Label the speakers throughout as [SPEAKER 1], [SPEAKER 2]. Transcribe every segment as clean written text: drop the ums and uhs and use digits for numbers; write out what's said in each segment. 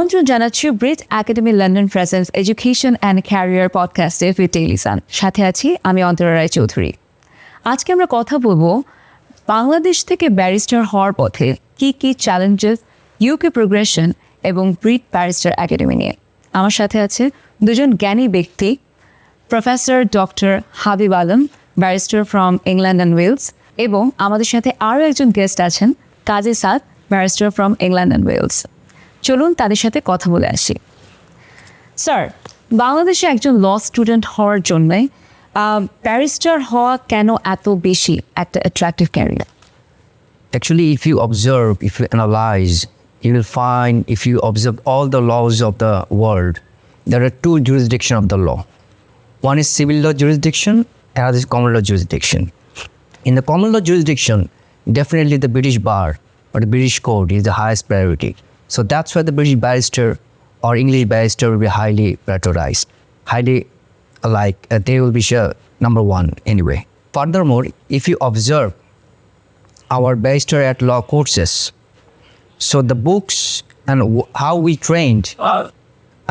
[SPEAKER 1] আমন্ত্রণ জানাচ্ছি Brit academy London presence education and career পডকাস্টে উইথ টেলিসান। সাথে আছি আমি অন্তরা রায় চৌধুরী। আজকে আমরা কথা বলবো বাংলাদেশ থেকে ব্যারিস্টার হওয়ার পথে কী কী চ্যালেঞ্জেস, ইউকে প্রোগ্রেশন এবং ব্রিট ব্যারিস্টার একাডেমি নিয়ে। আমার সাথে আছে দুজন জ্ঞানী ব্যক্তি, professor doctor Habib Alam, barrister from England and Wales, এবং আমাদের সাথে আরও একজন গেস্ট আছেন Kazi Saad, barrister from England and Wales. চলুন তাদের সাথে কথা বলে আসি। স্যার, বাংলাদেশে একজন ল স্টুডেন্ট হওয়ার জন্যে ব্যারিস্টার হওয়া কেন এত বেশি একটা attractive career?
[SPEAKER 2] Actually, if you observe, if you analyze, you will find, if you observe all the laws of the world, there are two jurisdictions of the law. One is civil law jurisdiction, and other is common law jurisdiction. In the common law jurisdiction, definitely the British bar or the British court is the highest priority. So that's why the British barrister or English barrister will be highly prioritized, highly they will be sure number one anyway. Furthermore, if you observe our barrister at law courses, so the books and how we trained,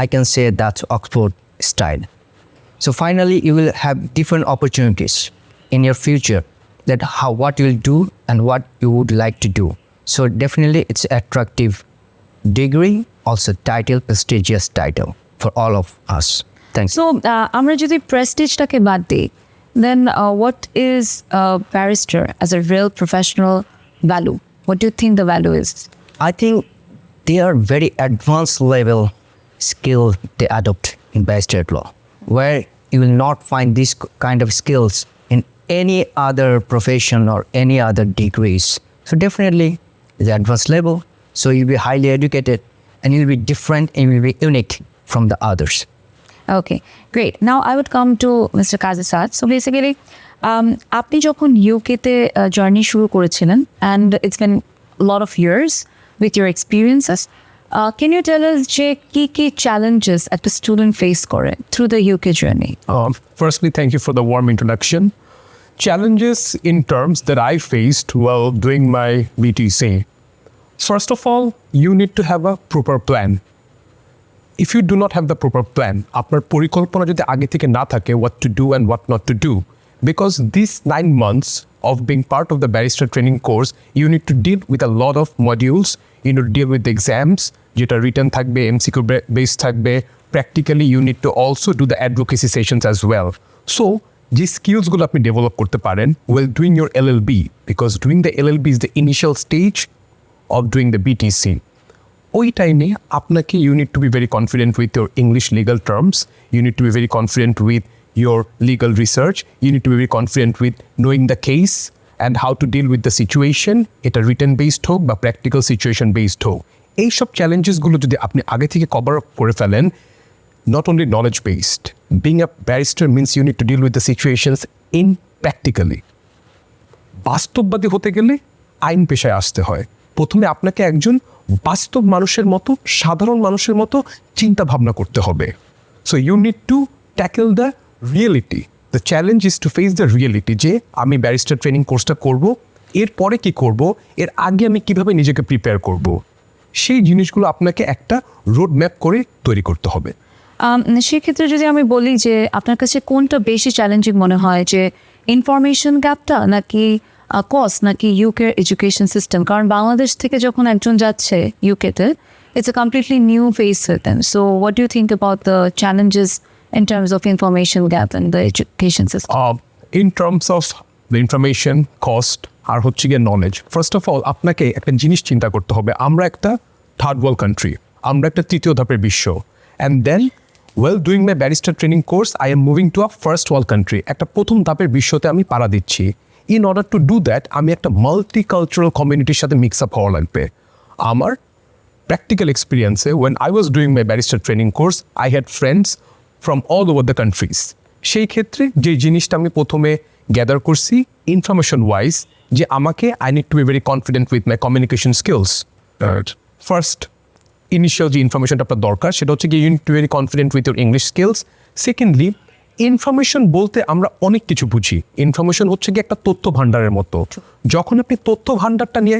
[SPEAKER 2] I can say that's Oxford style. So finally, you will have different opportunities in your future that what you will do and what you would like to do. So definitely it's attractive degree, also title, prestigious title for all of us. Thanks.
[SPEAKER 1] So আমরা যদি প্রেস্টিজটাকে বাদ দিই, then what is a barrister as a real professional value? What do you think the value is?
[SPEAKER 2] I think they are very advanced level skill they adopt in barrister law, where you will not find this kind of skills in any other profession or any other degrees. So definitely the advanced level, so you'll be highly educated and you'll be different and you'll be unique from the others.
[SPEAKER 1] Okay, great. Now I would come to Mr. Qazi Saad. So basically, আপনি যখন ইউকেতে journey শুরু করেছিলেন, and it's been a lot of years with your experiences, can you tell us যে কি challenges একটা student face করে through the UK journey?
[SPEAKER 3] Firstly, thank you for the warm introduction. Challenges in terms that I faced while doing my BTC. First of all, you need to have a proper plan. If you do not have the proper plan, আপনার পরিকল্পনা যদি আগে থেকে না থাকে what to do and what not to do, because these 9 months of being part of the barrister training course, you need to deal with a lot of modules. You need to deal with the exams, যেটা written থাকবে, MCQ based থাকবে. Practically, you need to also do the advocacy sessions as well. So, যে স্কিলসগুলো আপনি develop করতে পারেন while doing your LLB, because doing the LLB is the initial stage of doing the BTC. ওই টাইমে আপনাকে you need to be very confident with your English legal terms, you need to be very confident with your legal research, you need to be very confident with knowing the case and how to deal with the situation, এটা written based হোক বা practical situation based হোক। এইসব চ্যালেঞ্জেসগুলো যদি আপনি আগে থেকে cover up করে ফেলেন, not only knowledge based, being a barrister means you need to deal with the situations in practically. বাস্তববাদী হতে গেলে আইন পেশায় আসতে হয়। প্রথমে আপনাকে একজন বাস্তব মানুষের মতো, সাধারণ মানুষের মতো চিন্তা ভাবনা করতে হবে। So you need to tackle the reality. The challenge is to face the reality, যে আমি ব্যারিস্টার ট্রেনিং কোর্সটা করব, এরপরে কি করব, এর আগে আমি কিভাবে নিজেকে প্রিপেয়ার করব, সেই জিনিসগুলো আপনাকে একটা রোড ম্যাপ করে তৈরি করতে হবে।
[SPEAKER 1] সেক্ষেত্রে যদি আমি বলি যে আপনার কাছে কোনটা বেশি চ্যালেঞ্জিং মনে হয়, যে ইনফরমেশন গ্যাপটা নাকি কস্ট নাকি ইউকের এডুকেশন সিস্টেম? কারণ বাংলাদেশ থেকে যখন একজন যাচ্ছে ইউকেতে, it's a completely new face for them. So what do you think about the challenges in terms of information gap and the education system?
[SPEAKER 3] In terms of the information, cost আর হচ্ছে গিয়ে knowledge, first of all আপনাকে একটা জিনিস চিন্তা করতে হবে, আমরা একটা থার্ড ওয়ার্ল্ড কান্ট্রি, আমরা একটা তৃতীয় ধাপের বিশ্ব, and then well doing my barrister training course I am moving to a first world country, একটা প্রথম ধাপের বিশ্বতে আমি পাড়া দিচ্ছি। In order to do that, আমি একটা মাল্টিকালচারাল কমিউনিটির সাথে মিক্স আপ হওয়া লাগবে। আমার প্র্যাকটিক্যাল এক্সপিরিয়েন্সে when I was doing my barrister training course, I had friends from all over the countries. সেই ক্ষেত্রে যে জিনিসটা আমি প্রথমে গ্যাদার করছি ইনফরমেশন ওয়াইজ, যে আমাকে I need to be very confident with my communication skills. First initial যে ইনফরমেশনটা আপনার দরকার, সেটা হচ্ছে কি you need to very confident with your English skills. Secondly, information বলতে আমরা অনেক কিছু বুঝি। ইনফরমেশন হচ্ছে কি একটা তথ্য ভাণ্ডারের মতো। যখন আপনি তথ্য ভাণ্ডারটা নিয়ে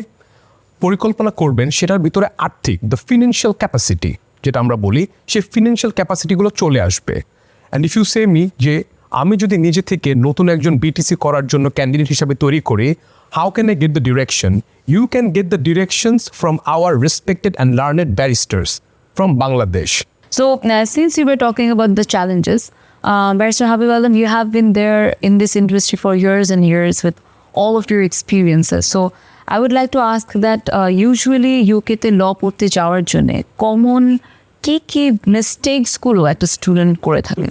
[SPEAKER 3] পরিকল্পনা করবেন, সেটার ভিতরে আর্থিক, দ্য ফিনান্সিয়াল ক্যাপাসিটি, যেটা আমরা বলি, সে ফিনান্সিয়াল ক্যাপাসিটিগুলো চলে আসবে। And if you say me যে আমি যদি নিজে থেকে নতুন একজন বিটিসি করার জন্য ক্যান্ডিডেট হিসাবে তৈরি করি, how can I get the direction? You can get the directions from our respected and learned barristers from Bangladesh.
[SPEAKER 1] So, since you were talking about the challenges, Barrister Habib Alam, you have been there in this industry for years and years with all of your experiences. So, I would like to ask that usually UKতে law পড়তে যাওয়ার জন্য common কি mistakes গুলো একটা student করে থাকে?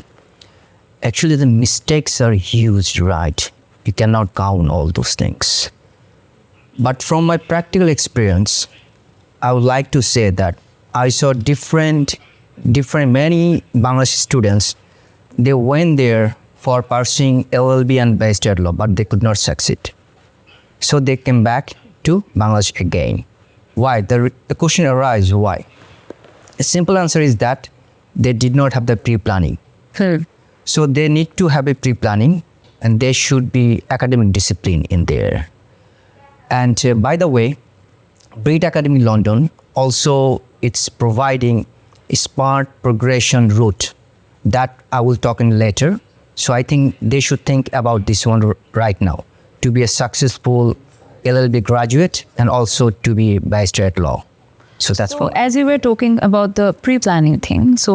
[SPEAKER 2] Actually, the mistakes are huge, right? You cannot count all those things. But from my practical experience, I would like to say that I saw different many Bangladeshi students, they went there for pursuing LLB and Barrister law, but they could not succeed. So they came back to Bangladesh again. Why? The question arises, why? The simple answer is that they did not have the pre-planning. So they need to have a pre-planning, and there should be academic discipline in there. And by the way, Brit Academy London also it's providing a smart progression route that I will talk in later. So I think they should think about this one right now to be a successful LLB graduate and also to be barrister at law. So that's
[SPEAKER 1] So as you were talking about the pre-planning thing, so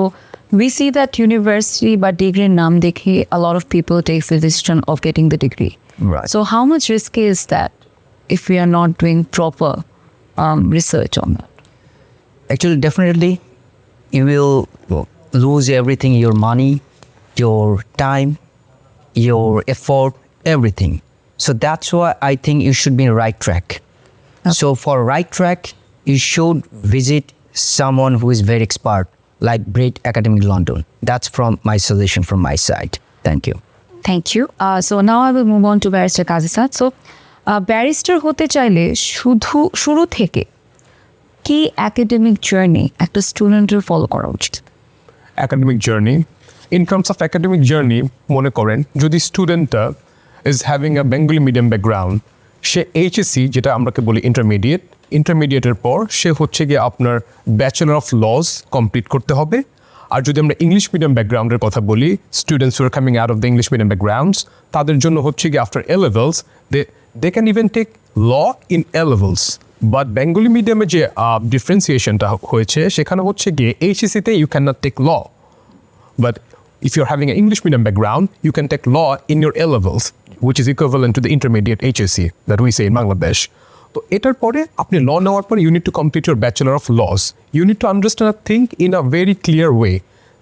[SPEAKER 1] we see that university but degree naam dekhe a lot of people take the decision of getting the degree.
[SPEAKER 2] Right.
[SPEAKER 1] So how much risky is that if we are not doing proper research on that?
[SPEAKER 2] Actually, definitely, you will lose everything, your money, your time, your effort, everything. So that's why I think you should be in the right track.
[SPEAKER 1] Okay.
[SPEAKER 2] So for right track, you should visit someone who is very expert, like Brit Academy London. That's from my suggestion from my side. Thank you.
[SPEAKER 1] Thank you. So now I will move on to Barrister Qazi Saad. So barrister হতে চাইলে শুরু থেকে কি academic journey একটা স্টুডেন্টের follow করা উচিত?
[SPEAKER 3] Academic journey. In terms of academic journey, মনে করেন যদি স্টুডেন্টটা is having a Bengali medium background, say HSC যেটা আমরাকে বলি ইন্টারমিডিয়েটের পর সে হচ্ছে গিয়ে আপনার ব্যাচেলর অফ লজ কমপ্লিট করতে হবে। আর যদি আমরা ইংলিশ মিডিয়াম ব্যাকগ্রাউন্ডের কথা বলি, students who are coming out of the English medium ব্যাকগ্রাউন্ডস, তাদের জন্য হচ্ছে গিয়ে after A levels they can even take law in A levels. But Bengali মিডিয়ামে যে ডিফারেন্সিয়েশনটা হয়েছে সেখানে হচ্ছে গিয়ে এইচএসসিতে you can not take law, but if you're having an English medium background, you can take law in your A levels, which is equivalent to the intermediate HSC that we say in Bangladesh. So, etar pore apni law newar pore you need to complete your Bachelor of Laws. You need to understand a thing in a very clear way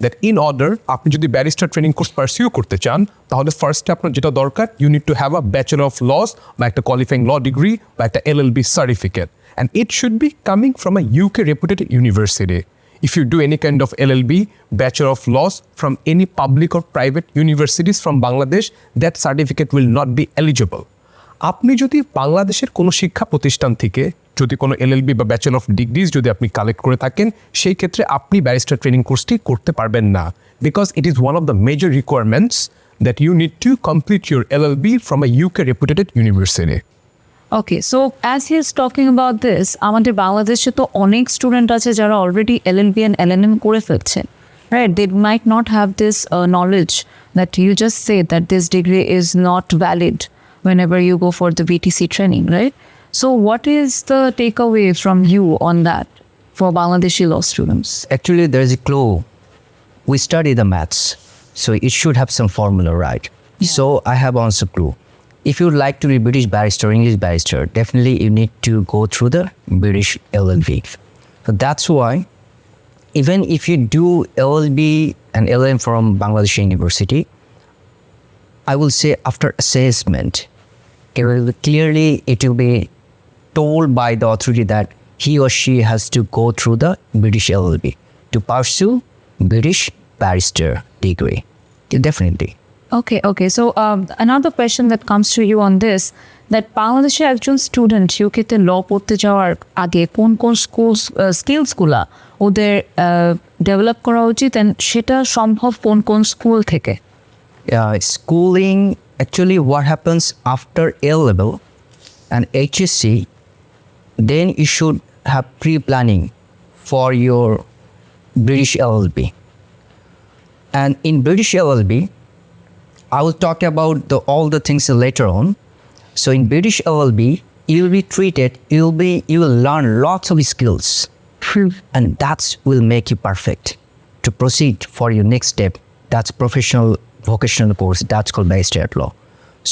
[SPEAKER 3] that in order apni jodi barrister training course pursue korte chan, tahole first apnar jeta dorkar you need to have a Bachelor of Laws বা একটা qualifying law degree বা একটা LLB certificate, and it should be coming from a UK reputed university. If you do any kind of LLB, Bachelor of Laws from any public or private universities from Bangladesh, that certificate will not be eligible. আপনি যদি বাংলাদেশের কোনো শিক্ষা প্রতিষ্ঠান থেকে যদি কোনো LLB বা ব্যাচেলর অফ ডিগ্রিজ যদি আপনি কালেক্ট করে থাকেন, সেই ক্ষেত্রে আপনি ব্যারিস্টার ট্রেনিং কোর্সটি করতে পারবেন না, because it is one of the major requirements that you need to complete your LLB from a UK reputed university.
[SPEAKER 1] Okay, so as he is talking about this, আমাদের বাংলাদেশে তো অনেক স্টুডেন্ট আছে যারা অলরেডি LLB and LLM করে ফেলছে, right? They might not have this knowledge that you just say that this degree is not valid whenever you go for the BTC training, right? So what is the takeaway from you on that for Bangladeshi law students?
[SPEAKER 2] Actually, there is a clue. We study the maths, so it should have some formula, right?
[SPEAKER 1] Yeah.
[SPEAKER 2] So I have also clue. If you would like to be British barrister, English barrister, definitely you need to go through the British LLB. So that's why even if you do LLB and LLM from Bangladesh University, I will say after assessment, clearly it will be told by the authority that he or she has to go through the British LLB to pursue British barrister degree. Definitely.
[SPEAKER 1] Okay. So another question that comes to you on this, that বাংলাদেশে একজন student ইউকেতে ল পড়তে যাওয়ার আগে কোন স্কিলসগুলা ওদের develop করা উচিত, অ্যান্ড সেটা সম্ভব কোন স্কুল থেকে?
[SPEAKER 2] Schooling, actually what happens after A level and HSC, then you should have pre-planning for your British LLB. And in British LLB, I will talk about all the things later on. So in British LLB, you will be treated, you will learn lots of skills. And that will make you perfect to proceed for your next step. That's professional vocational course. That's called Barrister at Law.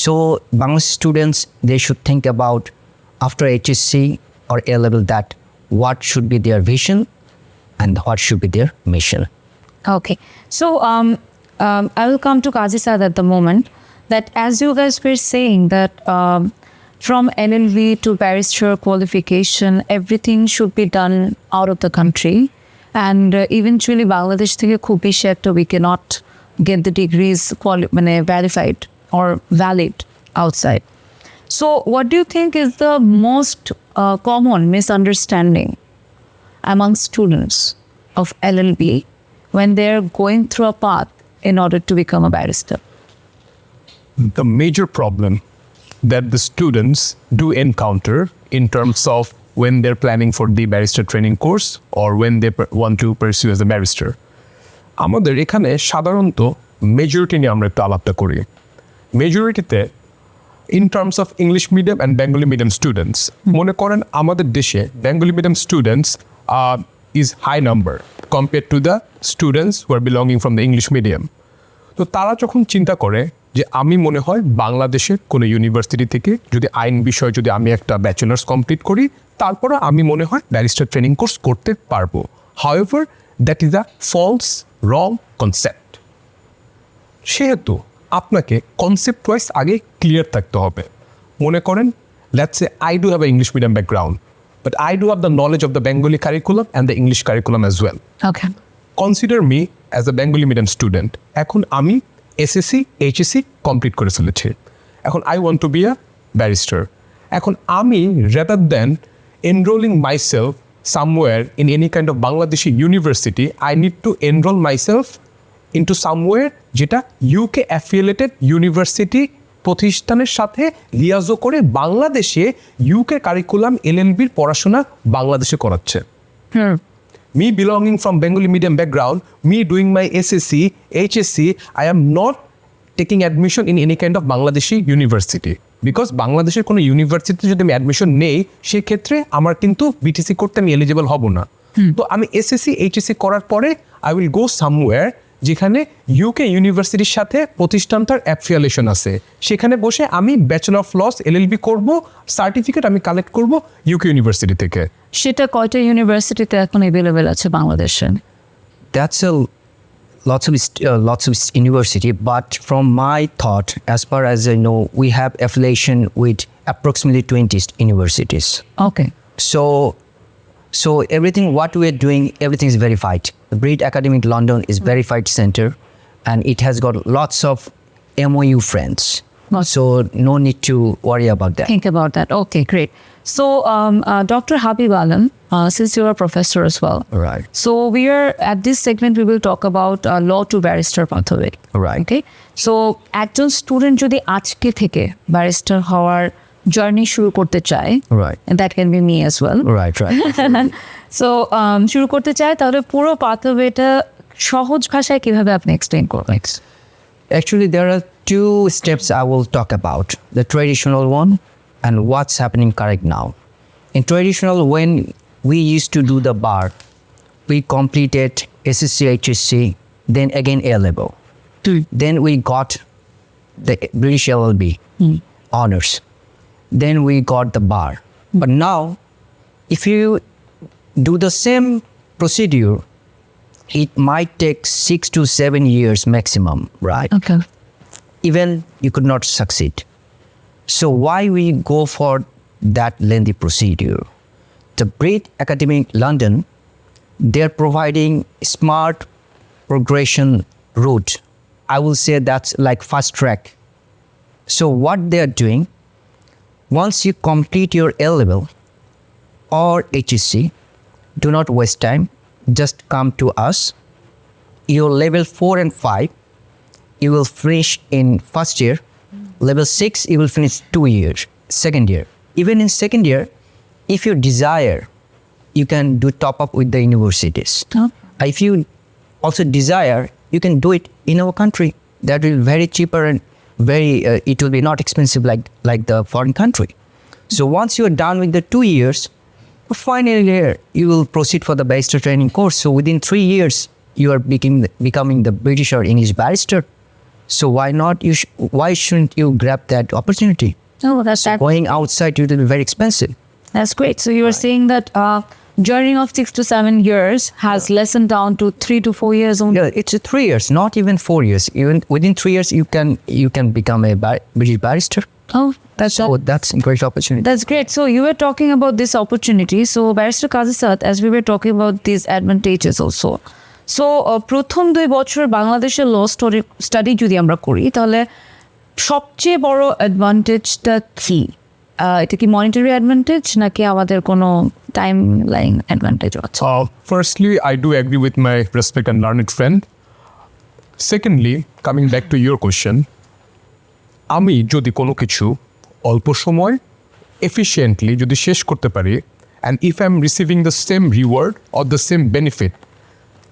[SPEAKER 2] So Bangladeshi students, they should think about after HSC or A level that what should be their vision and what should be their mission.
[SPEAKER 1] Okay. So I will come to Qazi Saad at the moment. That as you guys were saying that from LLB to barrister qualification, everything should be done out of the country. And eventually Bangladesh থেকে খুব বেশি একটা we cannot get the degrees verified or valid outside. So what do you think is the most common misunderstanding among students of LLB when they're going through a path in order to become a barrister?
[SPEAKER 3] The major problem that the students do encounter in terms of when they're planning for the barrister training course or when they want to pursue as a barrister. আমাদের এখানে সাধারণত majority নিয়ে আমরা একটু আলাপটা করি। মেজরিটিতে in terms of English medium and Bengali medium students, মনে করেন আমাদের দেশে Bengali medium students is high number compared to the students who are belonging from the English medium. তো তারা যখন চিন্তা করে যে আমি মনে হয় বাংলাদেশের কোনো ইউনিভার্সিটি থেকে যদি আইন বিষয়ে যদি আমি একটা ব্যাচেলার্স কমপ্লিট করি তারপরে আমি মনে হয় ব্যারিস্টার ট্রেনিং কোর্স করতে পারবো। However, that is a false, wrong concept. সেহেতু আপনাকে কনসেপ্ট ওয়াইজ আগে ক্লিয়ার থাকতে হবে। মনে করেন let's say I do have an English medium background, but I do have the knowledge of the Bengali curriculum and the English curriculum as well.
[SPEAKER 1] Okay.
[SPEAKER 3] Consider me as a Bengali medium student. এখন আমি SSC HSC complete করে ফেলেছি। এখন I want to be a barrister. এখন আমি rather than enrolling myself somewhere in any kind of Bangladeshi university, I need to enroll myself into somewhere যেটা UK affiliated university প্রতিষ্ঠানের সাথে লিয়াজো করে বাংলাদেশে UK কারিকুলাম এলএলবির পড়াশোনা বাংলাদেশে করাচ্ছে। Me belonging from Bengali medium background, me doing my SSC, HSC, I am not taking admission in any kind of Bangladeshi university. Because বাংলাদেশের কোনো ইউনিভার্সিটিতে যদি আমি অ্যাডমিশন নেই সেক্ষেত্রে আমার কিন্তু বিটিসি করতে আমি এলিজিবল হব না। তো আমি এসএসসি এইচএসসি করার পরে আই উইল গো সামওয়্যার যেখানে ইউকে ইউনিভার্সিটির সাথে প্রতিষ্ঠানটার অ্যাফিলিয়েশন আছে, সেখানে বসে আমি ব্যাচেলর অফ লস এলএলবি করব, সার্টিফিকেট আমি কালেক্ট করব ইউকে ইউনিভার্সিটি থেকে।
[SPEAKER 1] সেটা কয়টা ইউনিভার্সিটিতে এখন অ্যাভেলেবেল আছে বাংলাদেশে?
[SPEAKER 2] That's lots of university, but from my thought, as far as I know, we have affiliation with approximately 20 universities.
[SPEAKER 1] Okay.
[SPEAKER 2] So everything what we are doing, everything is verified. The Brit Academy in London is verified center, and it has got lots of MOU friends. So no need to worry about that.
[SPEAKER 1] Think about that. Okay, great. So Dr. Habib Alam, since you are a professor as well.
[SPEAKER 2] Right.
[SPEAKER 1] So we are at this segment we will talk about law to barrister pathway.
[SPEAKER 2] Right.
[SPEAKER 1] Okay. So একজন student যদি আজকে থেকে barrister হওয়ার journey শুরু করতে চায়,
[SPEAKER 2] Right.
[SPEAKER 1] and that can be me as well.
[SPEAKER 2] Right.
[SPEAKER 1] So শুরু করতে চায় তাহলে পুরো পাথওয়েটা সহজ ভাষায় কিভাবে আপনি এক্সপ্লেইন করবেন?
[SPEAKER 2] Actually, there are two steps I will talk about. The traditional one and what's happening correct now. In traditional, when we used to do the bar, we completed SSC, HSC, then again A level. Then we got the British LLB honors. Then we got the bar. But now, if you do the same procedure, it might take 6 to 7 years maximum, right?
[SPEAKER 1] Okay.
[SPEAKER 2] Even you could not succeed. So why we go for that lengthy procedure? The Brit Academy London, they're providing smart progression route. I will say that's like fast track. So what they're doing, once you complete your A level or HSC, do not waste time. Just come to us. Your level 4 and 5, you will finish in first year. Level 6, you will finish 2 years, second year. Even in second year, if you desire, you can do top up with the universities. If you also desire, you can do it in our country. That will be very cheaper and very, it will be not expensive like the foreign country. So once you are done with the 2 years, final year, you will proceed for the barrister training course. So within 3 years, you are becoming the British or English barrister. So why not? Why shouldn't you grab that opportunity?
[SPEAKER 1] Oh, that's that.
[SPEAKER 2] Going outside, it will be very expensive.
[SPEAKER 1] That's great. So you were saying that journey of 6 to 7 years has lessened down to 3 to 4 years only.
[SPEAKER 2] Yeah, it's 3 years, not even 4 years. Even within 3 years, you can become a British barrister.
[SPEAKER 1] Oh, that's
[SPEAKER 2] That's a great opportunity.
[SPEAKER 1] That's great. So you were talking about this opportunity. So Barrister Qazi Saad, as we were talking about these advantages also. So প্রথম 2 বছর বাংলাদেশের ল study যদি আমরা করি তাহলে সবচেয়ে বড় অ্যাডভান্টেজটা কি? এটা কি মনিটারি অ্যাডভান্টেজ নাকি আমাদের কোনো টাইম লাইন অ্যাডভান্টেজ আছে?
[SPEAKER 3] Firstly, I do agree with my respect and learned friend. Secondly, coming back to your question, আমি যদি কোনো কিছু অল্প সময় এফিশিয়েন্টলি যদি শেষ করতে পারি, and if I am receiving the same reward or the same benefit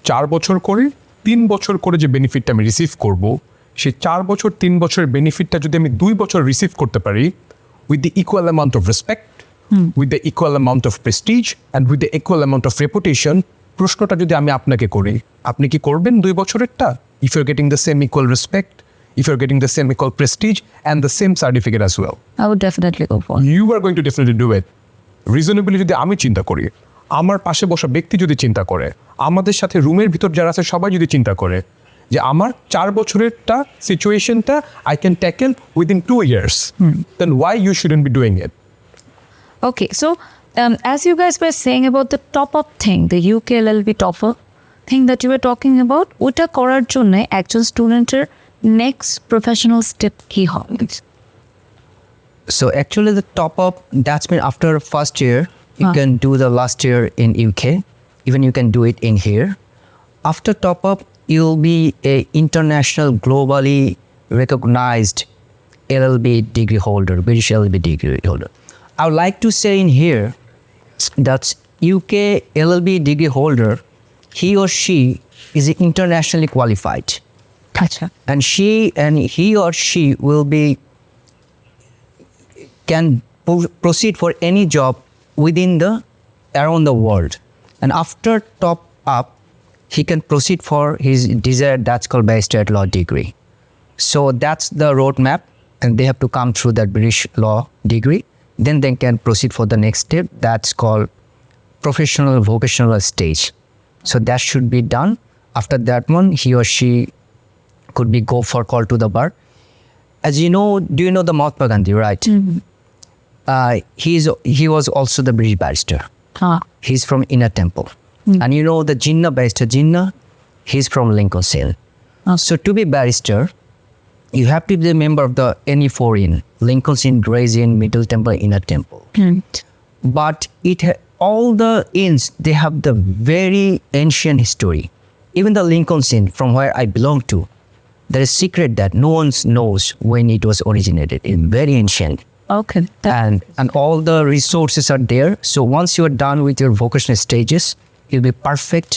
[SPEAKER 3] 4 বছর করে 3 বছর করে যে বেনিফিটটা আমি রিসিভ করব, সেই 4 বছর 3 বছরের বেনিফিটটা যদি আমি 2 বছর রিসিভ করতে পারি with the equal amount of respect, with the equal amount of prestige, and with the equal amount of reputation, প্রশ্নটা যদি আমি আপনাকে করি, আপনি কি করবেন 2 বছরেরটা? If you're getting the same equal respect, if you're getting the same equal prestige, and the same certificate as well.
[SPEAKER 1] I would definitely go for it.
[SPEAKER 3] You are going to definitely do it. Reasonably যদি আমি চিন্তা করি, আমার পাশে বসা ব্যক্তি যদি চিন্তা করে, আমাদের সাথে রুমের ভিতর যারা আছে সবাই যদি চিন্তা করে যে আমার 4 বছরেরটা সিচুয়েশনটা I can tackle within 2 years, then why you shouldn't be doing it?
[SPEAKER 1] Okay, so as you guys were saying about the top-up thing, the UK LLB topper thing that you were talking about, ওটা করার জন্য একজন স্টুডেন্টের next professional step কি হবে?
[SPEAKER 2] So actually the top up, that's been after first year, you can do the last year in UK, even you can do it in here. After top up, you'll be a international, globally recognized LLB degree holder, British LLB degree holder. I would like to say in here that UK LLB degree holder, he or she is internationally qualified.
[SPEAKER 1] Gotcha.
[SPEAKER 2] And he or she can proceed for any job around the world. And after top up, he can proceed for his desired, that's called Barrister at Law degree. So that's the roadmap, and they have to come through that British law degree. Then they can proceed for the next step, that's called professional vocational stage. So that should be done. After that one, he or she could be go for call to the bar. As you know, do you know the Mahatma Gandhi, right?
[SPEAKER 1] Mm-hmm.
[SPEAKER 2] He was also the British barrister. He's from Inner Temple. And you know the Jinnah, Barrister Jinnah, he's from Lincoln's Inn. So to be barrister, you have to be a member of the any four inn, Lincoln's Inn, Gray's Inn, Middle Temple, Inner Temple. But all the inns, they have the very ancient history. Even the Lincoln's Inn, from where I belong to, there is secret that no one knows when it was originated. It's very ancient.
[SPEAKER 1] Okay.
[SPEAKER 2] And all the resources are there. So once you are done with your vocational stages, you'll be perfect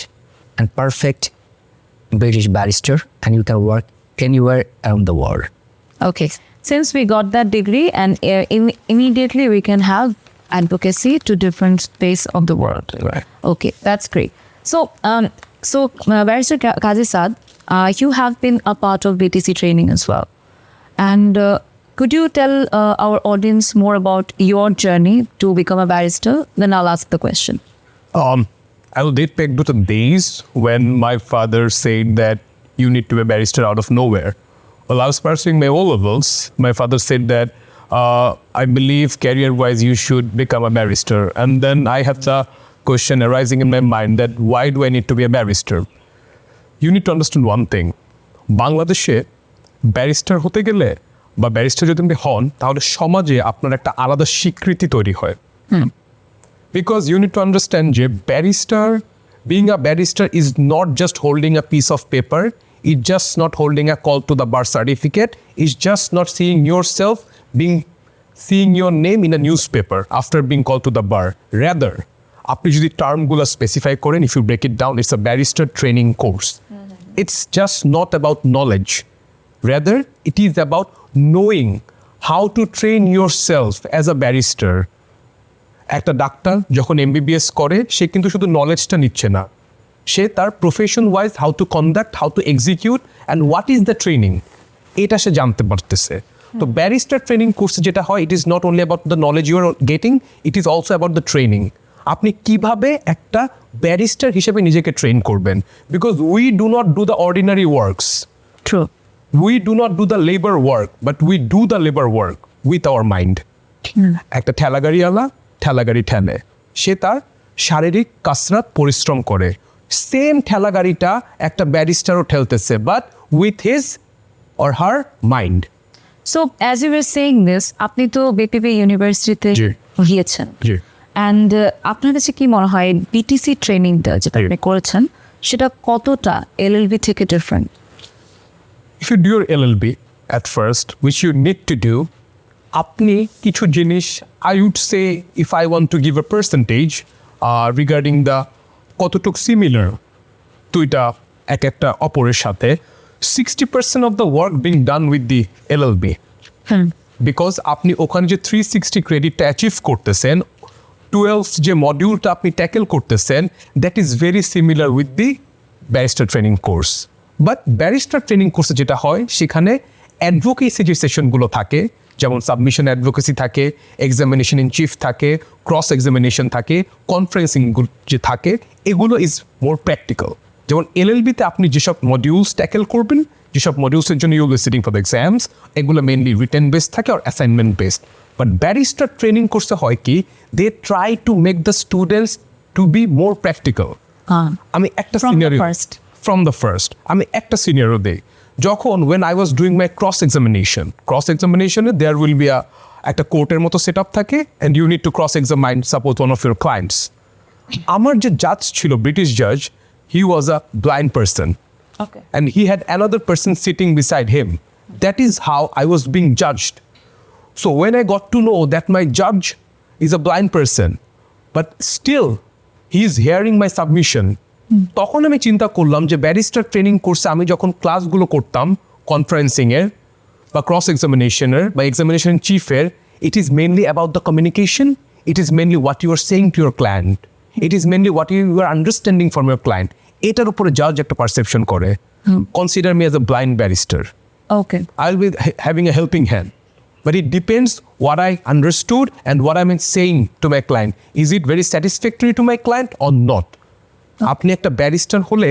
[SPEAKER 2] British barrister, and you can work anywhere around the world.
[SPEAKER 1] Okay. Since we got that degree, and immediately we can have advocacy to different space of the world.
[SPEAKER 2] Right.
[SPEAKER 1] Okay, that's great. So Barrister Qazi Saad, you have been a part of BTC training as well. And could you tell our audience more about your journey to become a barrister? Then I'll ask the question.
[SPEAKER 3] I will date back to the days when my father said that you need to be a barrister out of nowhere. While I was pursuing my O-levels, my father said that I believe career-wise you should become a barrister. And then I had the question arising in my mind that why do I need to be a barrister? You need to understand one thing. বাংলাদেশে barrister হতে গেলে বা barrister যদি আপনি হন তাহলে সমাজে আপনার একটা আলাদা স্বীকৃতি তৈরি হয়। Because you need to understand যে being a barrister is not just holding a piece of paper, it's just not holding a call to the bar certificate, it's just not seeing your name in a newspaper after being called to the bar. Rather, আপনি যদি টার্মগুলো specify করেন, if you break it down, it's a barrister training course. It's just not about knowledge. Rather, it is about knowing how to train yourself as a barrister. একটা doctor যখন MBBS করে, সে কিন্তু শুধু নলেজটা নিচ্ছে না, সে তার profession wise how to conduct, how to execute and what is the training, এটা সে জানতে পারতেছে। তো ব্যারিস্টার ট্রেনিং কোর্সে যেটা হয়, it is not only about the knowledge you are getting, it is also about the training. আপনি কিভাবে একটা ব্যারিস্টার হিসেবে নিজেকে ট্রেন করবেন, because we do not do the ordinary works,
[SPEAKER 1] true,
[SPEAKER 3] we do not do the labour work, but we do the labour work with our mind. একটা ঠেলাগাড়িওয়ালা ঠেলাগাড়ি ঠেলে, সে তার শারীরিক কাসরত পরিশ্রম করে, সেম ঠেলাগাড়িটা একটা ব্যারিস্টারও ঠেলতেছে, but with his or her mind.
[SPEAKER 1] So as you were saying this, আপনি তো বিপিবি ইউনিভার্সিটিতে
[SPEAKER 3] জি।
[SPEAKER 1] গিয়েছেন,
[SPEAKER 3] জি।
[SPEAKER 1] অ্যান্ড আপনার কাছে কি মনে হয় বিটিসি ট্রেনিংটা যেটা আপনি করেছেন সেটা কতটা এলএলবি থেকে different?
[SPEAKER 3] If you do your LLB at first, which you need to do, আপনি কিছু জিনিস, I would say, if I want to give a percentage regarding the কতটুক সিমিলার দুইটা এক একটা অপরের সাথে, 60% of the work being done with the LLB. Because আপনি ওখানে যে 360 ক্রেডিটটা অ্যাচিভ করতেছেন, 12 যে মডিউলটা আপনি ট্যাকেল করতেছেন, that is very similar with the barrister training course. But barrister training কোর্সে যেটা হয়, সেখানে অ্যাডভোকেসি যে সেশনগুলো থাকে, যেমন সাবমিশন অ্যাডভোকেসি থাকে, এক্সামিনেশন ইন চিফ থাকে, ক্রস এক্সামিনেশন থাকে, কনফারেন্সিং যে থাকে, এগুলো ইজ মোর প্র্যাকটিক্যাল। যেমন এলএলবিতে আপনি যেসব মডিউলস ট্যাকেল করবেন, যেসব মডিউলসের জন্য you will be sitting for the exams, এগুলো মেনলি রিটেন বেসড থাকে আর assignment based. But barrister training কোর্সে হয় কি, they try to make the students to be more practical. আমি একটা সিনারিও ফ্রম দ্য ফার্স্ট আমি একটা সিনারিও দেই, যখন when I was doing my cross examination there will be একটা কোর্টের মতো সেট আপ থাকে, and you need to cross examine suppose one of your clients. আমার যে জাজ ছিল, ব্রিটিশ জাজ, he was a blind person.
[SPEAKER 1] Okay.
[SPEAKER 3] And he had another person sitting beside him. That is how I was being judged. So when I got to know that my judge is a blind person, but still he is hearing my submission, তখন আমি চিন্তা করলাম যে barrister training কোর্সে আমি যখন ক্লাসগুলো করতাম কনফারেন্সিংয়ের বা ক্রস এক্সামিনেশনের বা এক্সামিনেশন চিফের, it is mainly about the communication, it is mainly what you are saying to your client, it is mainly what you are understanding from your client. এটার উপরে জাজ একটা পারসেপশন করে, consider me as a blind barrister,
[SPEAKER 1] okay,
[SPEAKER 3] I will be having a helping hand. But it depends what I understood and what I'm saying to my client. Is it very satisfactory to my client or not? আপনি একটা barrister হলে,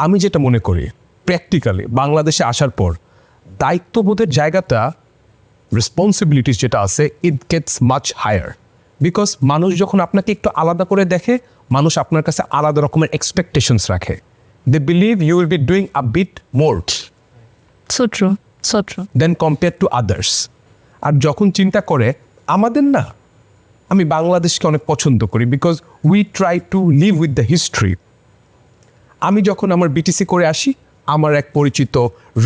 [SPEAKER 3] আমি যেটা মনে করি practically বাংলাদেশে আসার পর দায়িত্ববোধের জায়গাটা, রেসপন্সিবিলিটিস যেটা আছে, it gets much higher. Because মানুষ যখন আপনাকে একটু আলাদা করে দেখে, মানুষ আপনার কাছে আলাদা রকমের এক্সপেকটেশনস রাখে। They believe you will be doing a bit more
[SPEAKER 1] so true, so true,
[SPEAKER 3] then compare to others. আর যখন চিন্তা করে আমাদের না, আমি বাংলাদেশকে অনেক পছন্দ করি, because we try to live with the history. আমি যখন আমার বিটিসি করে আসি, আমার এক পরিচিত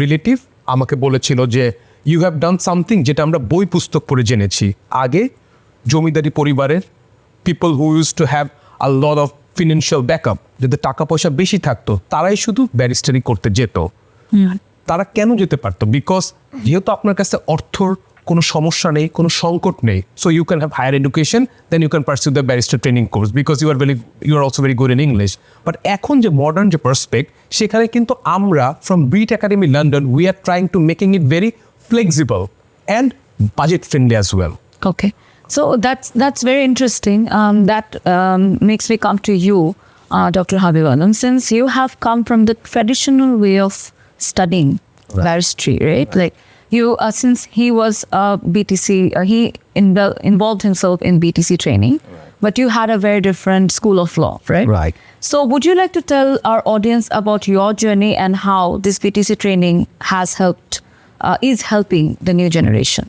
[SPEAKER 3] রিলেটিভ আমাকে বলেছিল যে ইউ হ্যাভ ডান সামথিং, যেটা আমরা বই পুস্তক পড়ে জেনেছি। আগে জমিদারি পরিবারের people who use to have a lot of financial backup, যাদের টাকা পয়সা বেশি থাকতো, তারাই শুধু ব্যারিস্টারি করতে যেত। তারা কেন যেতে পারতো? বিকজ যেহেতু আপনার কাছে অর্থর কোনো সমস্যা নেই, কোনো সংকট নেই, so you can have higher education, then you can pursue the barrister training course, because you are also very good in English. But এখন যে মডার্ন যে পার্সপেক্ট, সেখানে কিন্তু আমরা from Brit academy London, we are trying to making it very flexible and budget friendly as well.
[SPEAKER 1] Okay, so that's very interesting. That makes me come to you, Dr. Habib Alam, since you have come from the traditional way of studying barristry, right? Like you, since he was BTC, he involved himself in BTC training, but you had a very different school of law, right?
[SPEAKER 2] Right.
[SPEAKER 1] So would you like to tell our audience about your journey and how this BTC training has helped, is helping the new generation?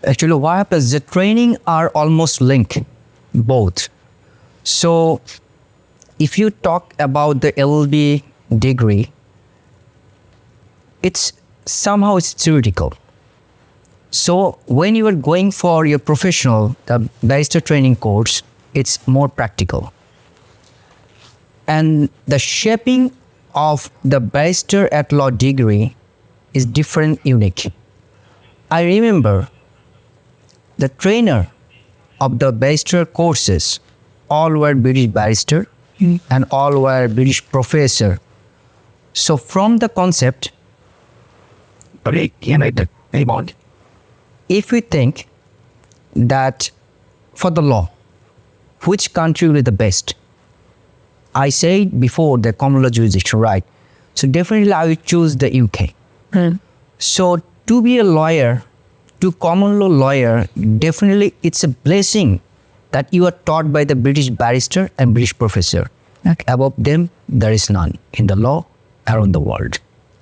[SPEAKER 2] Actually, what happens, the training are almost linked, both. So if you talk about the LLB degree, it's somehow it's theoretical. So when you are going for your professional, the barrister training course, it's more practical. And the shaping of the Barrister at Law degree is different, unique. I remember the trainer of the Barrister courses all were British barrister and all were British professor. So from the concept, if we think that for the law, which country will be the best? I said before the common law jurisdiction, right? So definitely I would choose the UK. So to be a lawyer, to common law lawyer, definitely it's a blessing that you are taught by the British barrister and British professor.
[SPEAKER 1] Okay.
[SPEAKER 2] Above them, there is none in the law around the world.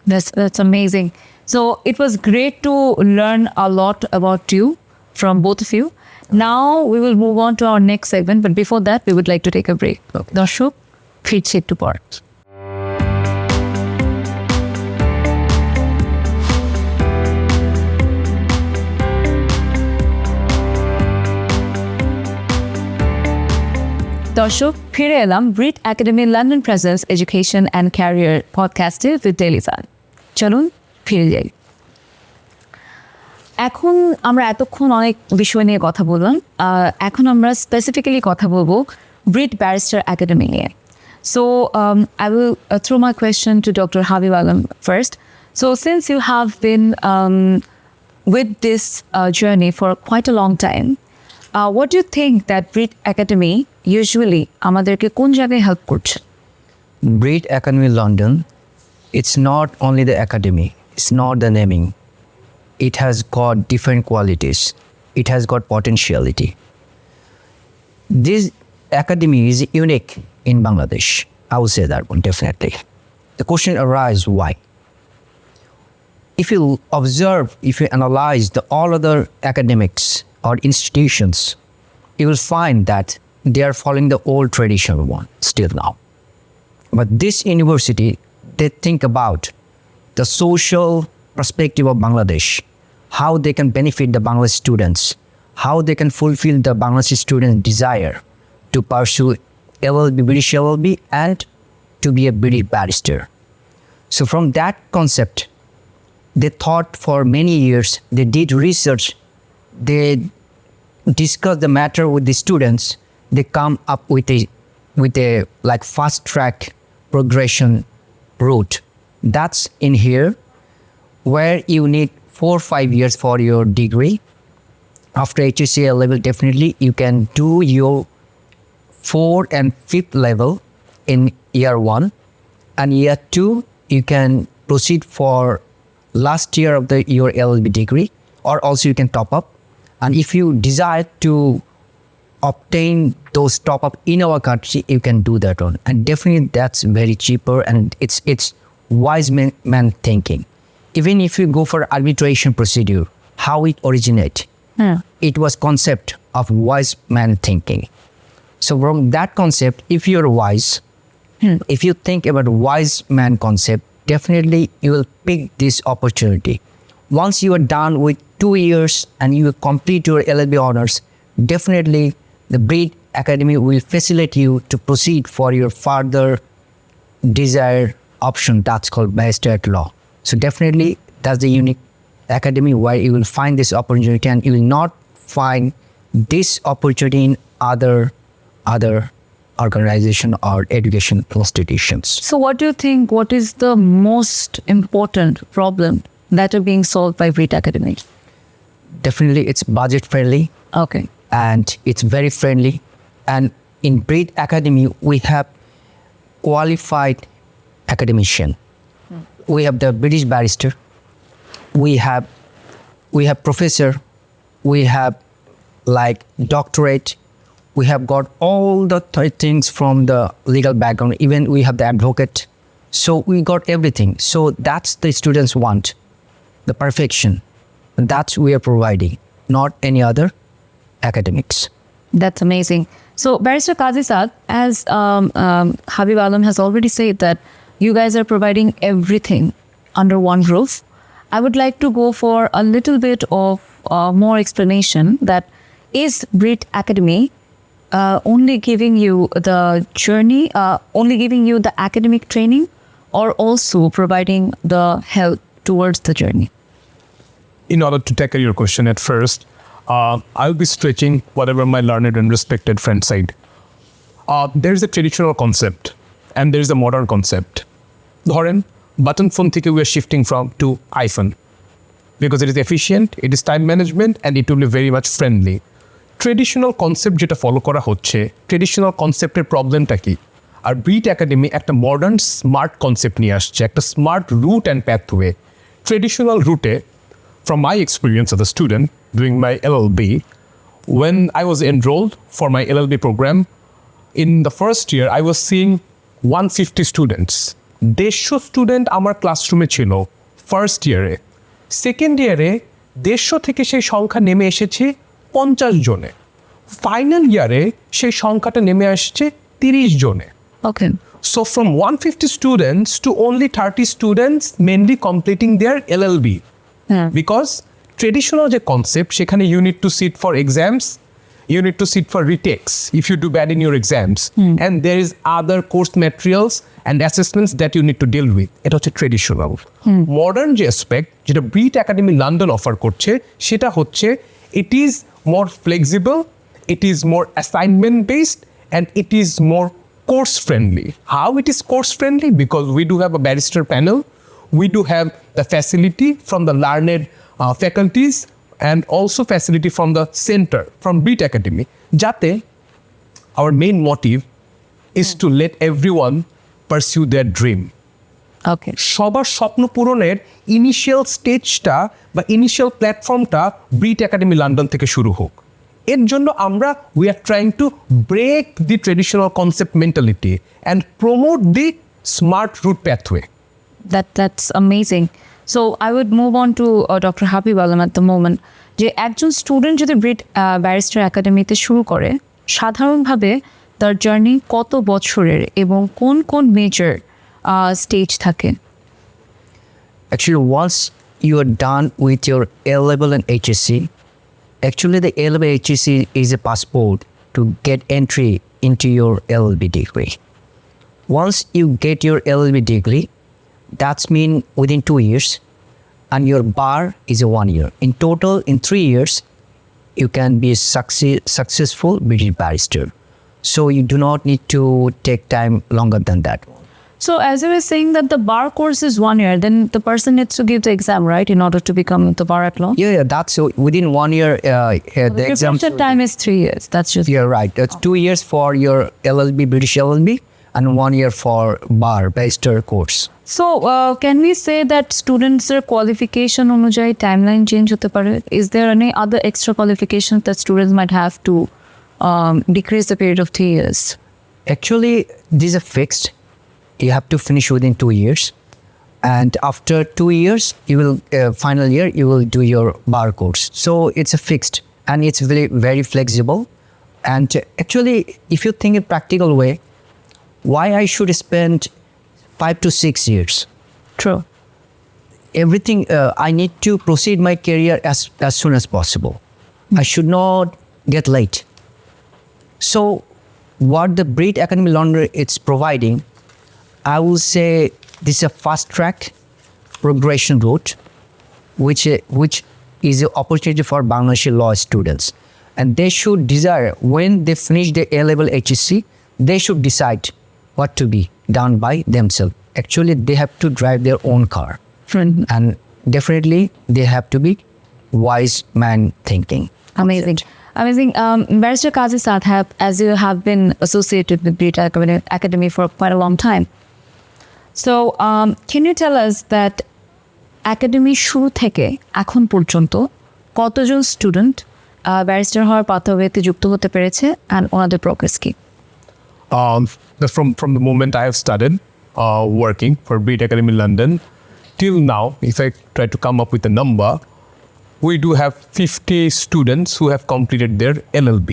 [SPEAKER 1] That's amazing. So it was great to learn a lot about you from both of you. Now we will move on to our next segment, but before that, we would like to take a break. Darshok, 𝗞𝗲𝘀ci𝗿𝗱𝘀। দর্শক, ফিরে এলাম Brit academy London presence education and career পডকাস্টে with Daily Sun. চলুন ফিরে যাই। এখন আমরা এতক্ষণ অনেক বিষয় নিয়ে কথা বললাম, এখন আমরা স্পেসিফিক্যালি কথা বলবো ব্রিট ব্যারিস্টার একাডেমি নিয়ে। So I will throw my question to doctor Habib Alam first. So since you have been with this journey for quite a long time, what do you think that Brit Academy usually আমাদেরকে কোন জায়গায় help করছে?
[SPEAKER 2] Brit Academy London, it's not only the academy, it's not the naming. It has got different qualities. It has got potentiality. This academy is unique in Bangladesh. I would say that one, definitely. The question arises, why? If you observe, if you analyze the all other academics or institutions, you will find that they are following the old traditional one still now. But this university, they think about the social perspective of Bangladesh, how they can benefit the Bangladesh students, how they can fulfill the Bangladeshi students' desire to pursue LLB, British LLB, and to be a British barrister. So from that concept, they thought for many years, they did research, they discussed the matter with the students, they come up with a like fast track progression route. That's in here where you need 4 or 5 years for your degree. After HSCA level, definitely you can do your 4th and 5th level in year 1, and year 2 you can proceed for last year of your LLB degree, or also you can top up. And if you desire to obtain those top up in our country, you can do that one. And definitely that's very cheaper, and it's wise man thinking. Even if you go for arbitration procedure, how it originate, it was concept of wise man thinking. So from that concept, if you're wise, if you think about wise man concept, definitely you will pick this opportunity. Once you are done with 2 years and you complete your LLB honors, definitely the Brit Academy will facilitate you to proceed for your further desired option, that's called Barrister at Law. So definitely that's the unique academy where you will find this opportunity, and you will not find this opportunity in other organization or education institutions.
[SPEAKER 1] So what do you think, what is the most important problem that are being solved by Brit Academy?
[SPEAKER 2] Definitely it's budget friendly.
[SPEAKER 1] Okay.
[SPEAKER 2] And it's very friendly. And in Brit Academy, we have qualified academician. We have the British barrister. We have professor. We have like doctorate. We have got all the things from the legal background. Even we have the advocate. So we got everything. So that's the students want, the perfection. And that's we are providing, not any other academics.
[SPEAKER 1] That's amazing. So Barrister 𝗞𝗲𝘀, as Habib Alam has already said that you guys are providing everything under one roof. I would like to go for a little bit of more explanation that is Brit Academy only giving you the journey, only giving you the academic training, or also providing the help towards the journey?
[SPEAKER 3] In order to tackle your question at first, I'll be stretching whatever my learned and respected friend said. There is a traditional concept and there is a modern concept. ধরেন button phone থেকে we are shifting from to iPhone because it is efficient, it is time management, and it will be very much friendly. Traditional concept যেটা follow করা হচ্ছে, traditional কনসেপ্টের প্রবলেমটা কি? আর Brit academy একটা মডার্ন স্মার্ট কনসেপ্ট নিয়ে আসছে, একটা smart route and pathway. Traditional রুটে, from my experience as a student doing my LLB, when I was enrolled for my LLB program, in the first year I was seeing 150 students. 150 student আমার ক্লাসরুমে ছিল first ইয়ারে। Second ইয়ারে 150 থেকে সেই সংখ্যা নেমে এসেছে 50 জনে। ফাইনাল ইয়ারে সেই সংখ্যাটা নেমে আসছে 30 জনে।
[SPEAKER 1] Okay.
[SPEAKER 3] So from 150 students to only 30 students mainly completing their LLB. Because traditional যে concept, সেখানে you need to sit for exams, you need to sit for retakes if you do bad in your exams, and there is other course materials and assessments that you need to deal with. এটা হচ্ছে traditional. Modern যে aspect যেটা Brit Academy London offer করছে, সেটা হচ্ছে it is more flexible, it is more assignment based, and it is more course friendly. How it is course friendly? Because we do have a barrister panel, we do have the facility from the learned faculties, and also facility from the center, from Brit Academy. Jate, our main motive is to let everyone pursue their dream.
[SPEAKER 1] Okay.
[SPEAKER 3] সবার স্বপ্ন পূরণের initial স্টেজটা বা initial প্ল্যাটফর্মটা ব্রিট academy London থেকে শুরু হোক। এর জন্য আমরা we are trying to break the traditional concept mentality and promote the smart route pathway.
[SPEAKER 1] That's amazing. So I would move on to Dr. Habib Alam at the moment. যে একজন student যদি ব্রিট barrister একাডেমিতে শুরু করে, সাধারণভাবে তার journey কত বছরের এবং কোন কোন মেজর স্টেজ থাকে?
[SPEAKER 2] Actually, once you are done with your A-level and HSC, actually the A-level HSC is a passport to get entry into your LLB degree. Once you get your LLB degree, that's mean within 2 years, and your bar is a 1 year. In total, in 3 years, you can be a successful British barrister. So you do not need to take time longer than that.
[SPEAKER 1] So as I was saying that the bar course is 1 year, then the person needs to give the exam, right, in order to become the bar at law?
[SPEAKER 2] Yeah, that's so within 1 year, the exam.
[SPEAKER 1] The time is 3 years. That's just.
[SPEAKER 2] You're right. That's 2 years for your LLB, British LLB, and 1 year for bar barrister course.
[SPEAKER 1] So can we say that students' qualification অনুযায়ী timeline change হতে পারে? Is there any other extra qualifications that students might have to decrease the period of 3 years?
[SPEAKER 2] Actually, these are fixed. You have to finish within 2 years, and after 2 years, you will final year you will do your bar course. So it's a fixed, and it's very very flexible. And actually, if you think in practical way, why I should spend 5 to 6 years?
[SPEAKER 1] True.
[SPEAKER 2] Everything I need to proceed my career as soon as possible. I should not get late. So what the Brit Academy London it's providing, I will say this is a fast track progression route, which is an opportunity for Bangladeshi law students, and they should desire when they finish their A-level HSC, they should decide what to be done by themselves. Actually, they have to drive their own car, and definitely they have to be wise man thinking.
[SPEAKER 1] Amazing. Barrister Qazi Sadhab, as you have been associated with Brit Academy for quite a long time. So can you tell us that academy শুরু থেকে এখন পর্যন্ত কতজন student barrister হওয়ার পাথওয়েতে যুক্ত হতে পেরেছে and ওনাদের প্রোগ্রেস কি?
[SPEAKER 3] From the moment I have started working for Brit Academy London till now, if I try to come up with a number, we do have 50 students who have completed their LLB,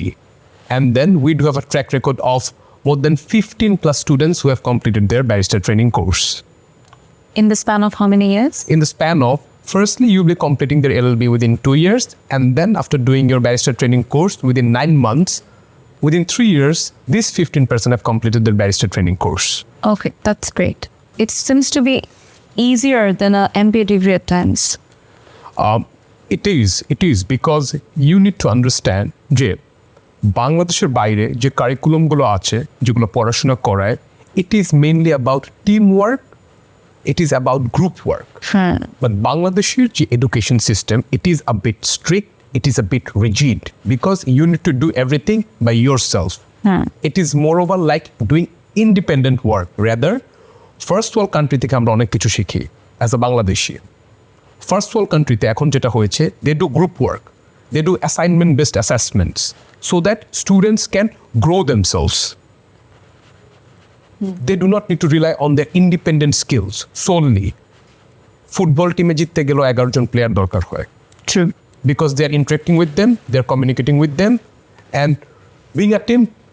[SPEAKER 3] and then we do have a track record of more than 15 plus students who have completed their barrister training course.
[SPEAKER 1] In the span of how many years?
[SPEAKER 3] In the span of, firstly, you'll be completing their LLB within 2 years, and then after doing your barrister training course within 9 months, within 3 years, these 15% have completed their barrister training course.
[SPEAKER 1] Okay, that's great. It seems to be easier than a MBA degree at times.
[SPEAKER 3] It is because you need to understand যে বাংলাদেশের বাইরে যে কারিকুলামগুলো আছে যেগুলো পড়াশোনা করায়, it is mainly about teamwork, it is about group work. But Bangladesh's education system, it is a bit strict, it is a bit rigid because you need to do everything by yourself. It is moreover like doing independent work. Rather, first world country থেকে আমরা অনেক কিছু শিখি as a Bangladeshi. First world countryতে এখন যেটা হয়েছে, they do group work, they do assignment based assessments so that students can grow themselves. They do not need to rely on their independent skills solely. Football team জিততে গেলেও 11 জন player দরকার হয়.
[SPEAKER 1] True.
[SPEAKER 3] Because they are interacting with them, they are communicating with them, and being a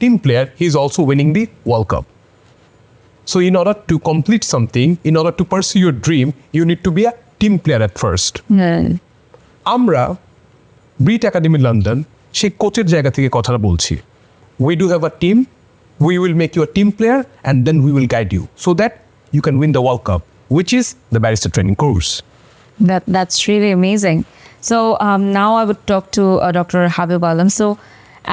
[SPEAKER 3] team player, he is also winning the World Cup. So in order to complete something, in order to pursue your dream, you need to be a team player at first. আমরা Brit Academy London সেই কোচের জায়গা থেকে কথাটা বলছি. We do have a team, we will make you a team player, and then we will guide you so that you can win the World Cup, which is the barrister training course.
[SPEAKER 1] That's really amazing. So now I would talk to Dr. Habib Alam. So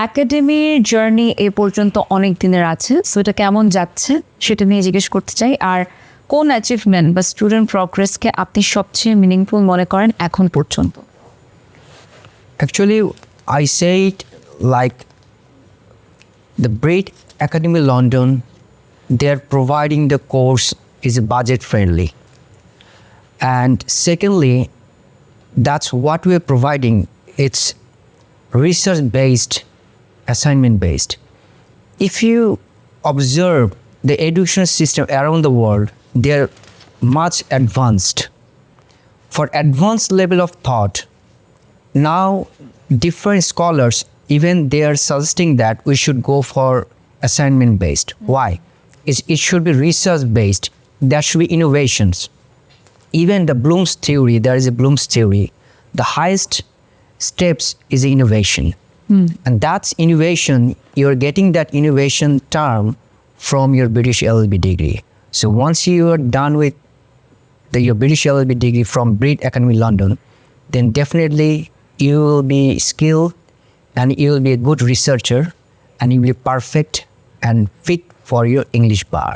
[SPEAKER 1] academy journey এ পর্যন্ত অনেক দিনের আছে, so এটা কেমন যাচ্ছে সেটা নিয়ে জিজ্ঞেস করতে চাই। আর কোন অ্যাচিভমেন্ট বা স্টুডেন্ট প্রগ্রেসকে আপনি সবচেয়ে মিনিংফুল মনে করেন এখন পর্যন্ত?
[SPEAKER 2] Actually, I say it like the Brit Academy London, they're providing the course is budget friendly. And secondly, that's what we're providing. It's research based, assignment based. If you observe the education system around the world, they're much advanced. For advanced level of thought, now different scholars, even they are suggesting that we should go for assignment based. Why? It should be research based. There should be innovations. Even the Bloom's theory, there is a Bloom's theory, the highest steps is innovation. And that's innovation, you're getting that innovation term from your British LLB degree. So once you are done with your British LLB degree from Brit Academy London, then definitely you will be skilled and you will be a good researcher and you will be perfect and fit for your English bar.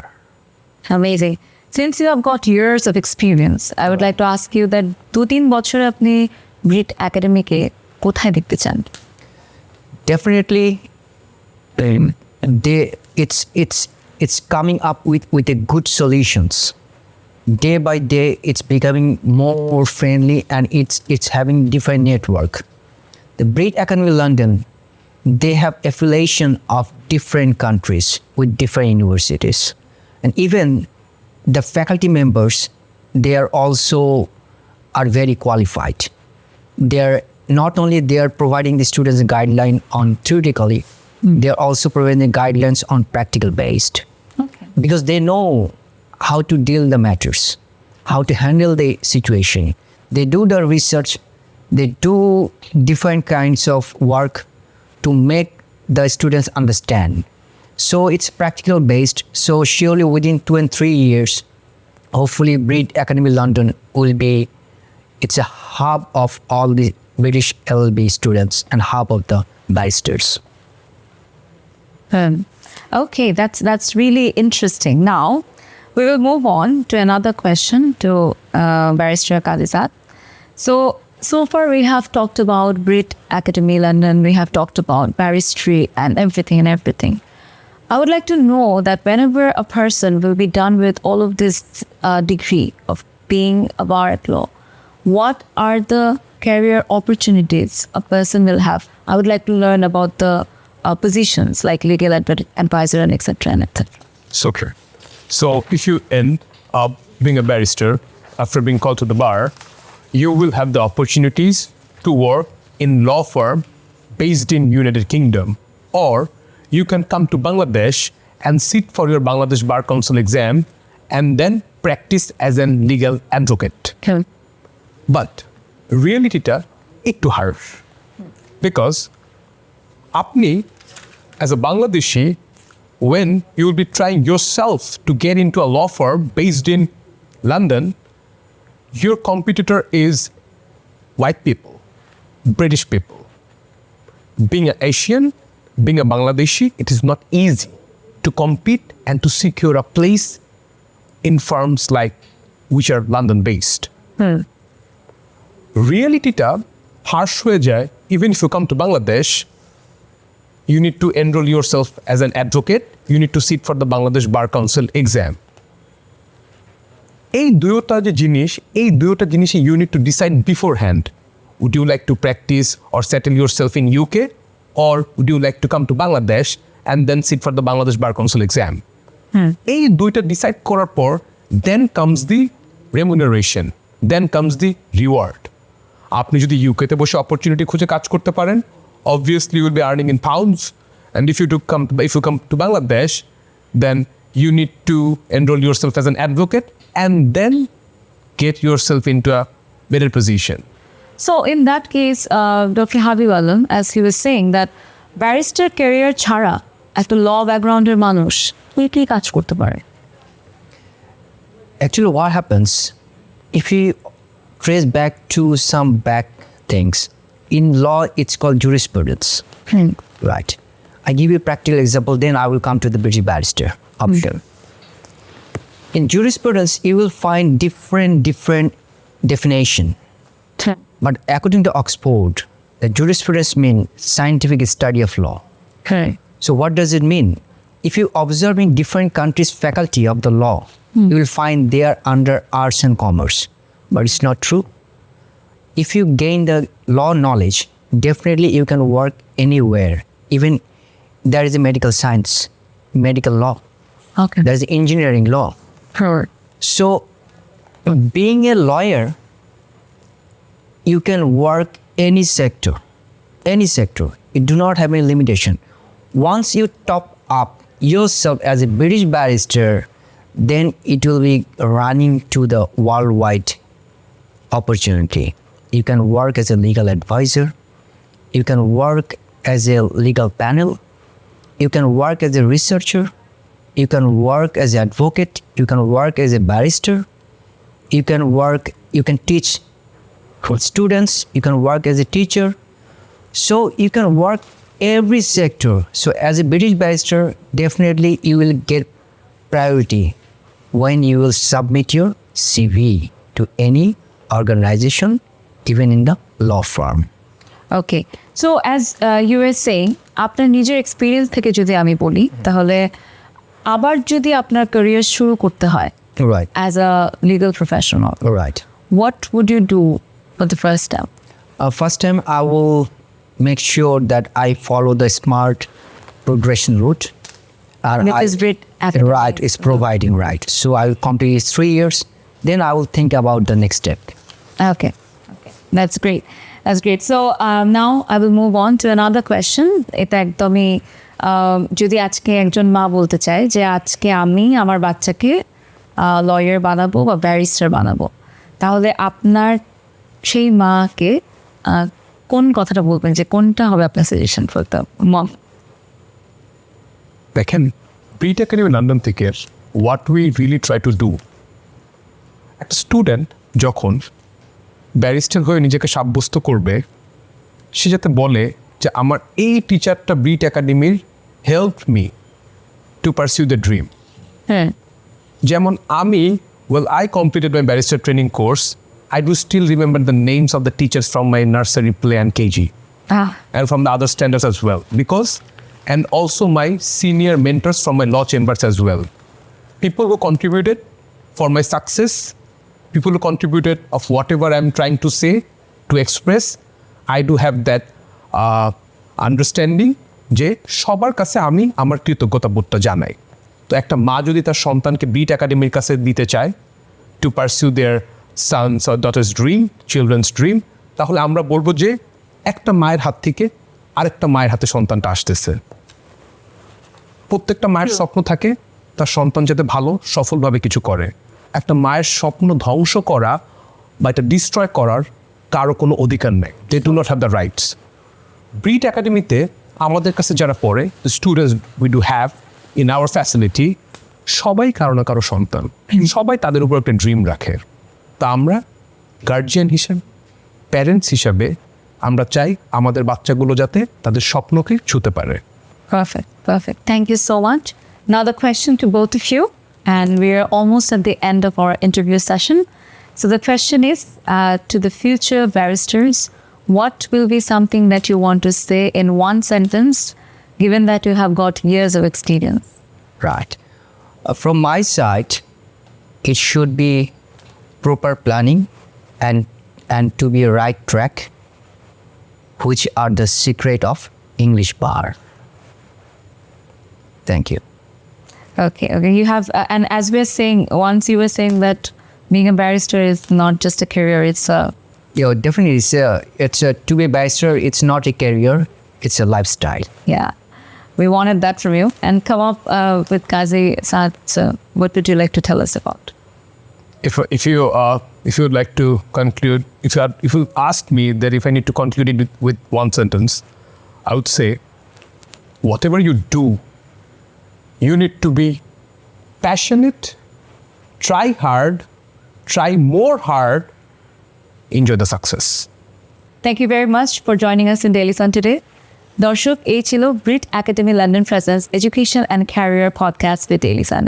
[SPEAKER 1] Amazing. Since you have got years of experience, I would like to ask you that 2-3 বছরে আপনি Brit Academy-কে কোথায় দেখতে চান?
[SPEAKER 2] Definitely, it's coming up with a good solutions. Day by day, it's becoming more friendly and it's having different network. The Brit Academy London, they have affiliation of different countries with different universities, and even the faculty members, they are also are very qualified. They're not only they are providing the students a guideline on theoretically, they are also providing guidelines on practical based.
[SPEAKER 1] Okay.
[SPEAKER 2] Because they know how to deal the matters, how to handle the situation. They do the research, they do different kinds of work to make the students understand. So it's practical based. So surely within 2 and 3 years, hopefully Brit Academy London will be, it's a hub of all the British LLB students and hub of the barristers.
[SPEAKER 1] Okay, that's really interesting. Now, we will move on to another question to Barrister 𝗞𝗲𝘀. So far we have talked about Brit Academy London, we have talked about barristry and everything. I would like to know that whenever a person will be done with all of this degree of being a bar at law, what are the career opportunities a person will have? I would like to learn about the positions like legal advisor and etc.
[SPEAKER 3] So okay. So if you end up being a barrister after being called to the bar, you will have the opportunities to work in law firm based in United Kingdom, or you can come to Bangladesh and sit for your Bangladesh Bar Council exam and then practice as a legal advocate.
[SPEAKER 1] Okay.
[SPEAKER 3] But reality-টা একটু harsh because আপনি as a Bangladeshi, when you will be trying yourself to get into a law firm based in London, your competitor is white people, British people. Being an Asian, being a Bangladeshi, it is not easy to compete and to secure a place in firms like which are London-based. Reality-ta harsh হয়ে যায়. Even if you come to Bangladesh, you need to enroll yourself as an advocate. You need to sit for the Bangladesh Bar Council exam. এই দুয়োটা জিনিসই you need to decide beforehand. Would you like to practice or settle yourself in UK, or would you like to come to Bangladesh and then sit for the Bangladesh Bar Council exam? এই দুইটা decide করার পর then comes the remuneration, then comes the reward. আপনি যদি ইউকেতে বসে opportunity খুঁজে কাজ করতে পারেন, obviously you will be earning in pounds, and if you come to Bangladesh, then you need to enroll yourself as an advocate and then get yourself into a better position.
[SPEAKER 1] So in that case, Dr. Habib Alam, as he was saying, that barrister career ছাড়া একটা law background-এর মানুষ কি কাজ করতে পারে?
[SPEAKER 2] Actually, what happens if you trace back to some back things? In law, it's called jurisprudence. Right. I give you a practical example, then I will come to the British barrister option. In jurisprudence, you will find different definition. But according to Oxford, the jurisprudence means scientific study of law.
[SPEAKER 1] Okay.
[SPEAKER 2] So what does it mean? If you observe in different countries' faculty of the law, you will find they are under arts and commerce. But it's not true. If you gain the law knowledge, definitely you can work anywhere. Even there is a medical science, medical law.
[SPEAKER 1] Okay.
[SPEAKER 2] There is engineering law.
[SPEAKER 1] Sure.
[SPEAKER 2] So being a lawyer, you can work any sector. You do not have any limitation. Once you top up yourself as a British barrister, then it will be running to the worldwide opportunity. You can work as a legal advisor. You can work as a legal panel. You can work as a researcher. You can work as an advocate. You can work as a barrister. You can teach students. You can work as a teacher. So you can work every sector. So as a British barrister, definitely you will get priority when you will submit your CV to any organization, even in the law firm.
[SPEAKER 1] Okay. So as you were saying, আপনার নিজের experience থেকে যদি আমি বলি, তাহলে আবার যদি আপনার ক্যারিয়ার শুরু করতে হয়,
[SPEAKER 2] Right.
[SPEAKER 1] as a legal professional,
[SPEAKER 2] Right.
[SPEAKER 1] what would you do for the first step?
[SPEAKER 2] First time, I will make sure that I follow the smart progression route.
[SPEAKER 1] With this Brit Advertisement.
[SPEAKER 2] Right, it's providing right. So I will complete 3 years. Then I will think about the next step.
[SPEAKER 1] Okay. That's great. So now I will move on to another question. এটা একদমই যদি আজকে একজন মা বলতে চায় যে আজকে আমি আমার বাচ্চাকে লয়ার বানাবো বা ব্যারিস্টার বানাবো, তাহলে আপনার সেই মাকে কোন কথাটা বলবেন, যে কোনটা হবে আপনার সাজেশন ফর দ্য মম?
[SPEAKER 3] দেখেন, ব্রিট একাডেমি লন্ডন থেকে what we really try to do, একটা স্টুডেন্ট যখন ব্যারিস্টার হয়ে নিজেকে সাব্যস্ত করবে, সে যাতে বলে যে আমার এই টিচারটা ব্রিট একাডেমির help me to pursue the dream.
[SPEAKER 1] হ্যাঁ,
[SPEAKER 3] যেমন আমি, I completed my barrister training course. I do still remember the names of the teachers from my nursery, play and KG. And from the other standards as well. And also my senior mentors from my law chambers as well. People who contributed for my success, people who contributed of whatever I'm trying to say, to express, I do have that understanding যে সবার কাছে আমি আমার কৃতজ্ঞতা বোধটা জানাই। তো একটা মা যদি তার সন্তানকে ব্রিট একাডেমির কাছে দিতে চায় to pursue their sons or daughters dream, children's dream, তাহলে আমরা বলবো যে একটা মায়ের হাত থেকে আরেকটা মায়ের হাতে সন্তানটা আসতেছে। প্রত্যেকটা মায়ের স্বপ্ন থাকে তার সন্তান যাতে ভালো সফলভাবে কিছু করে। একটা মায়ের স্বপ্ন ধ্বংস করা বা এটা ডিস্ট্রয় করার কারো কোনো অধিকার নেই। They do not have the rights. Brit একাডেমিতে আমাদের কাছে যারা পড়ে, the students we do have in our facility, সবাই কারো না কারো সন্তান, সবাই তাদের উপর একটা ড্রিম রাখে। তা আমরা গার্জিয়ান হিসেবে, প্যারেন্টস হিসাবে আমরা চাই আমাদের বাচ্চাগুলো যাতে তাদের স্বপ্নকে ছুঁতে পারে।
[SPEAKER 1] Perfect, perfect. Thank you so much. Now the question to both of you, and we are almost at the end of our interview session. So the question is, to the future barristers, what will be something that you want to say in one sentence, given that you have got years of experience?
[SPEAKER 2] Right. From my side, it should be proper planning and to be right track, which are the secret of English bar. Thank you.
[SPEAKER 1] Okay. You have, and as we're saying, once you were saying that being a barrister is not just a career, it's a...
[SPEAKER 2] Definitely, to be a barrister, it's not a career, it's a lifestyle.
[SPEAKER 1] Yeah. We wanted that from you. And come up with Qazi Saad. So what would you like to tell us about?
[SPEAKER 3] If you would like to conclude, if you ask me that if I need to conclude it with one sentence, I would say, whatever you do, you need to be passionate, try hard, try more hard, enjoy the success.
[SPEAKER 1] Thank you very much for joining us in Daily Sun today. দর্শক, এই ছিল Brit Academy London Presence Education and Career Podcast with Daily Sun.